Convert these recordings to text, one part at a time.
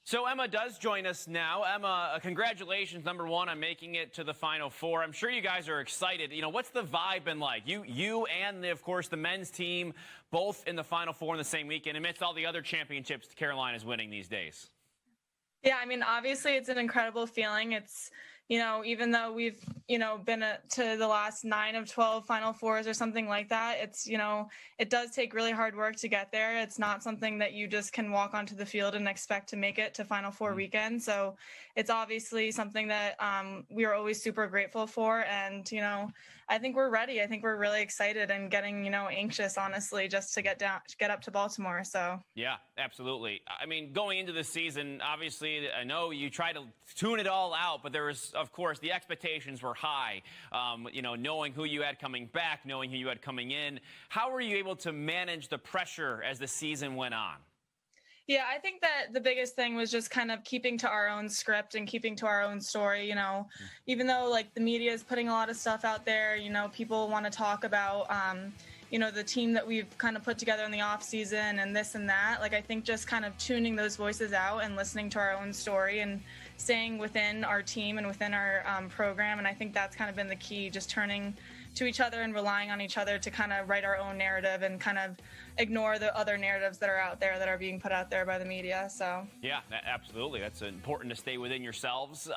So Emma does join us now. Emma, congratulations, number one, on making it to the Final Four. I'm sure you guys are excited. What's the vibe been like? You and, of course, the men's team, both in the Final Four in the same weekend, amidst all the other championships Carolina's winning these days. Yeah, I mean, obviously it's an incredible feeling. It's, even though we've, been to the last 9 of 12 Final Fours or something like that, it's, it does take really hard work to get there. It's not something that you just can walk onto the field and expect to make it to Final Four weekend. So it's obviously something that we are always super grateful for. And, I think we're ready. I think we're really excited and getting, anxious, honestly, just to get up to Baltimore. So yeah, absolutely. I mean, going into the season, obviously, I know you try to tune it all out, but there was, of course, the expectations were high. Knowing who you had coming back, knowing who you had coming in. How were you able to manage the pressure as the season went on? Yeah, I think that the biggest thing was just kind of keeping to our own script and keeping to our own story. Even though like the media is putting a lot of stuff out there, people want to talk about, the team that we've kind of put together in the off season and this and that. Like, I think just kind of tuning those voices out and listening to our own story and staying within our team and within our program. And I think that's kind of been the key, just turning to each other and relying on each other to kind of write our own narrative and kind of ignore the other narratives that are out there that are being put out there by the media. So yeah, absolutely. That's important to stay within yourselves.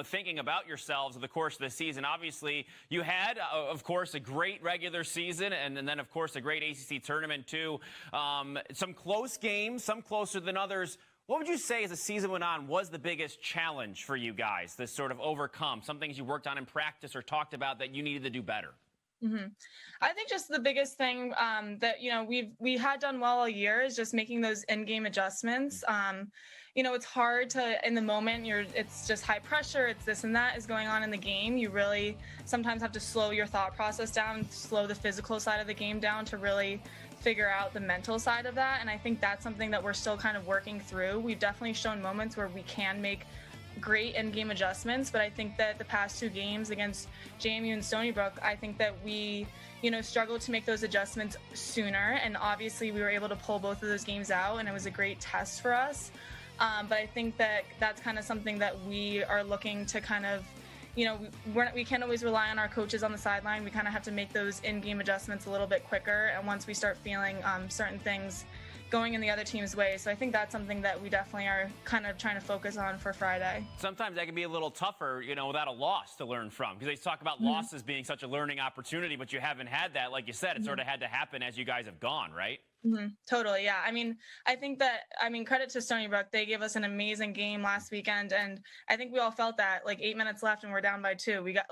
Thinking about yourselves over the course of the season, obviously you had, of course, a great regular season and then, of course, a great ACC tournament too. Some close games, some closer than others. What would you say as the season went on was the biggest challenge for you guys to sort of overcome? Some things you worked on in practice or talked about that you needed to do better? Mm-hmm. I think just the biggest thing that, we had done well all year is just making those in-game adjustments. It's hard to, in the moment, it's just high pressure. It's this and that is going on in the game. You really sometimes have to slow your thought process down, slow the physical side of the game down to really figure out the mental side of that. And I think that's something that we're still kind of working through. We've definitely shown moments where we can make great in-game adjustments, but I think that the past 2 games against JMU and Stony Brook, I think that we, struggled to make those adjustments sooner, and obviously we were able to pull both of those games out, and it was a great test for us. But I think that that's kind of something that we are looking to kind of, we can't always rely on our coaches on the sideline. We kind of have to make those in-game adjustments a little bit quicker, and once we start feeling certain things going in the other team's way. So I think that's something that we definitely are kind of trying to focus on for Friday. Sometimes that can be a little tougher, without a loss to learn from, because they talk about losses being such a learning opportunity, but you haven't had that. Like you said, it sort of had to happen as you guys have gone, right? Totally. Yeah. I think that, credit to Stony Brook. They gave us an amazing game last weekend. And I think we all felt that, like 8 minutes left and we're down by 2. We got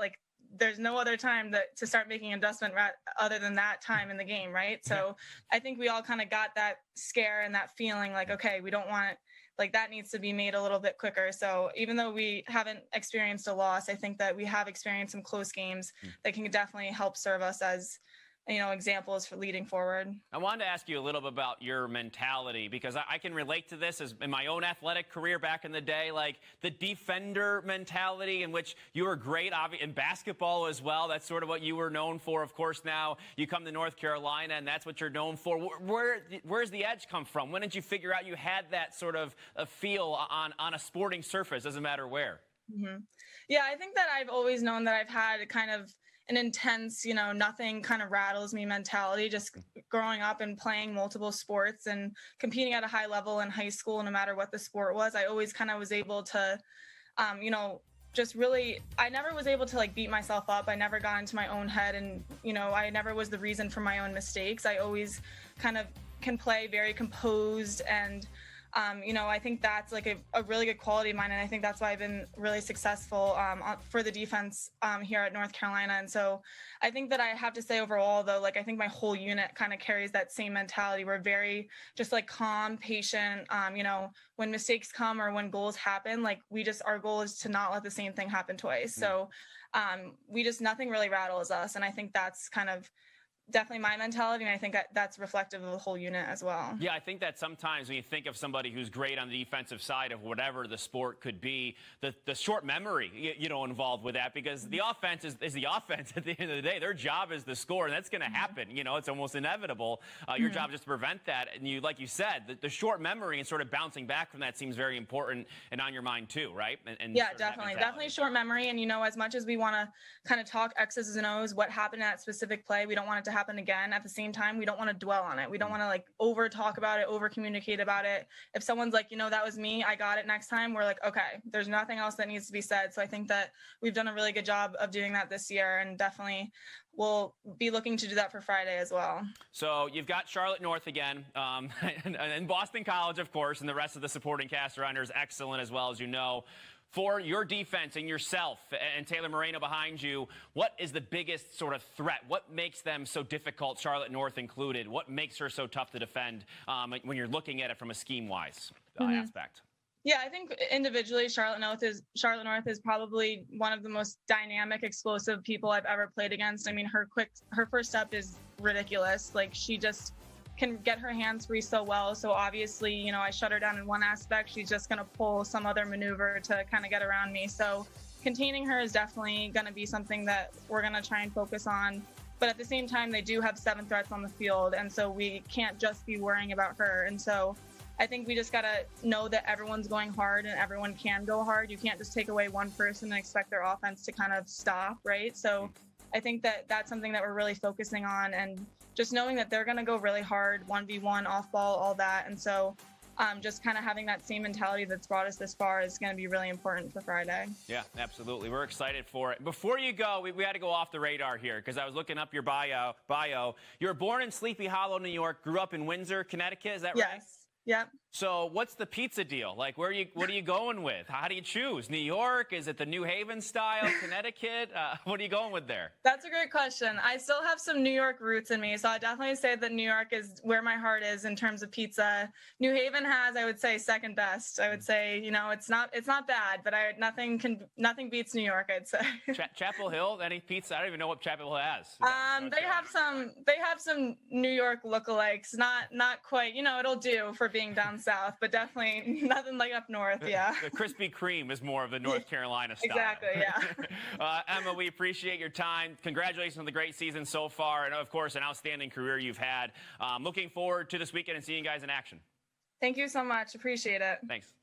there's no other time to start making adjustment other than that time in the game, right? So I think we all kind of got that scare and that feeling like, okay, we don't want it, like that needs to be made a little bit quicker. So even though we haven't experienced a loss, I think that we have experienced some close games that can definitely help serve us as, examples for leading forward. I wanted to ask you a little bit about your mentality, because I can relate to this as in my own athletic career back in the day, like the defender mentality, in which you were great in basketball as well. That's sort of what you were known for. Of course, now you come to North Carolina and that's what you're known for. Where's the edge come from? When did you figure out you had that sort of a feel on a sporting surface, doesn't matter where? Yeah, I think that I've always known that I've had kind of an intense, nothing kind of rattles me mentality, just growing up and playing multiple sports and competing at a high level in high school, no matter what the sport was. I always kind of was able to, just really, I never was able to like beat myself up. I never got into my own head and, I never was the reason for my own mistakes. I always kind of can play very composed and, I think that's like a really good quality of mine. And I think that's why I've been really successful for the defense here at North Carolina. And so I think that I have to say overall, though, like I think my whole unit kind of carries that same mentality. We're very just like calm, patient, when mistakes come or when goals happen, like our goal is to not let the same thing happen twice. So nothing really rattles us. And I think that's kind of definitely my mentality, and I think that's reflective of the whole unit as well. Yeah, I think that sometimes when you think of somebody who's great on the defensive side of whatever the sport could be, the short memory, involved with that, because the offense is the offense at the end of the day. Their job is to score, and that's going to happen. It's almost inevitable. Your job is just to prevent that. And like you said, the short memory and sort of bouncing back from that seems very important and on your mind too, right? And yeah, definitely short memory. And, as much as we want to kind of talk X's and O's, what happened in that specific play, we don't want it to happen again. At the same time, we don't want to dwell on it. We don't want to over talk about it, over communicate about it. If someone's like, that was me, I got it next time, we're like, okay, there's nothing else that needs to be said. So I think that we've done a really good job of doing that this year, and definitely we'll be looking to do that for Friday as well. So you've got Charlotte North again, and Boston College, of course, and the rest of the supporting cast around here is excellent as well, as you know. For your defense and yourself and Taylor Moreno behind you, what is the biggest sort of threat? What makes them so difficult, Charlotte North included? What makes her so tough to defend when you're looking at it from a scheme-wise aspect? Yeah, I think individually, Charlotte North is probably one of the most dynamic, explosive people I've ever played against. I mean, her first step is ridiculous. She just can get her hands free so well. So obviously, I shut her down in one aspect. She's just going to pull some other maneuver to kind of get around me. So containing her is definitely going to be something that we're going to try and focus on. But at the same time, they do have 7 threats on the field. And so we can't just be worrying about her. And so I think we just got to know that everyone's going hard and everyone can go hard. You can't just take away one person and expect their offense to kind of stop, right? So I think that that's something that we're really focusing on, and just knowing that they're going to go really hard, 1v1, off ball, all that. And so just kind of having that same mentality that's brought us this far is going to be really important for Friday. Yeah, absolutely. We're excited for it. Before you go, we had to go off the radar here because I was looking up your bio. You were born in Sleepy Hollow, New York, grew up in Windsor, Connecticut. Is that right? Yes. Yep. So what's the pizza deal? What are you going with? How do you choose? New York? Is it the New Haven style? Connecticut? What are you going with there? That's a great question. I still have some New York roots in me, so I definitely say that New York is where my heart is in terms of pizza. New Haven has, I would say, second best. I would say, it's not bad, but nothing beats New York, I'd say. Chapel Hill, any pizza? I don't even know what Chapel Hill has. They have some New York lookalikes. Not quite. It'll do for being down south, but definitely nothing like up north. Yeah. The Krispy Kreme is more of the North Carolina style. Exactly. Yeah. Emma, we appreciate your time. Congratulations on the great season so far, and of course, an outstanding career you've had. Looking forward to this weekend and seeing you guys in action. Thank you so much. Appreciate it. Thanks.